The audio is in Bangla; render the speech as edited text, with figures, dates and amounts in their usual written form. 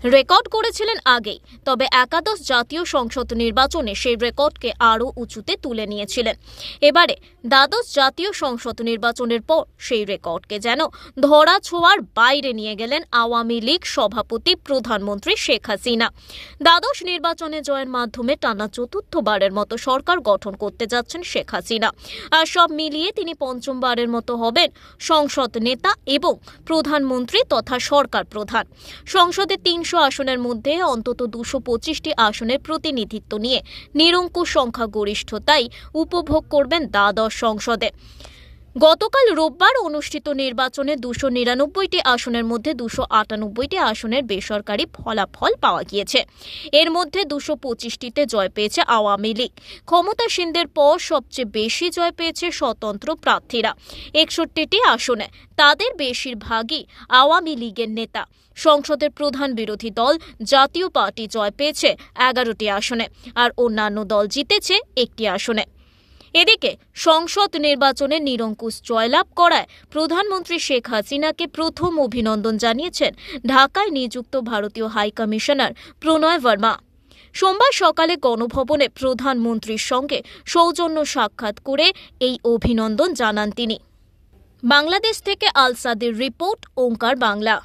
রেকর্ড করেছিলেন আগেই, তবে একাদশ জাতীয় সংসদ নির্বাচনে সেই রেকর্ডকে আরও উঁচুতে তুলে নিয়েছিলেন। এবারে দ্বাদশ জাতীয় সংসদ নির্বাচনের পর সেই রেকর্ডকে যেন ধরা ছোঁয়ার বাইরে নিয়ে গেলেন আওয়ামী লীগ সভাপতি প্রধানমন্ত্রী শেখ হাসিনা। দ্বাদশ নির্বাচনে জয়ের মাধ্যমে টানা চতুর্থবারের মতো সরকার গঠন করতে যাচ্ছেন শেখ হাসিনা। আর সব মিলিয়ে তিনি পঞ্চমবারের মতো হবেন সংসদ নেতা এবং প্রধানমন্ত্রী তথা সরকার প্রধান। সংসদে 300 আসনের মধ্যে অন্তত 225টি আসনের প্রতিনিধিত্ব নিয়ে নিরঙ্কুশ সংখ্যাগরিষ্ঠতাই উপভোগ করবেন দ্বাদশ সংসদে। গতকাল রোববার অনুষ্ঠিত নির্বাচনে 299টি আসনের মধ্যে 298টি আসনের বেসরকারি ফলাফল পাওয়া গিয়েছে। এর মধ্যে 225টিতে জয় পেয়েছে আওয়ামী লীগ। ক্ষমতাসীনদের পর সবচেয়ে বেশি জয় পেয়েছে স্বতন্ত্র প্রার্থীরা 61টি আসনে, তাদের বেশিরভাগই আওয়ামী লীগের নেতা। সংসদের প্রধান বিরোধী দল জাতীয় পার্টি জয় পেয়েছে 11টি আসনে, আর অন্যান্য দল জিতেছে 1টি আসনে। এদিকে সংসদ নির্বাচনে নিরঙ্কুশ জয়লাভ করায় প্রধানমন্ত্রী শেখ হাসিনাকে প্রথম অভিনন্দন জানিয়েছেন ঢাকায় নিযুক্ত ভারতীয় হাইকমিশনার প্রণয় বর্মা। সোমবার সকালে গণভবনে প্রধানমন্ত্রীর সঙ্গে সৌজন্য সাক্ষাৎ করে এই অভিনন্দন জানান তিনি। বাংলাদেশ থেকে আলসাদের রিপোর্ট, ওঙ্কার বাংলা।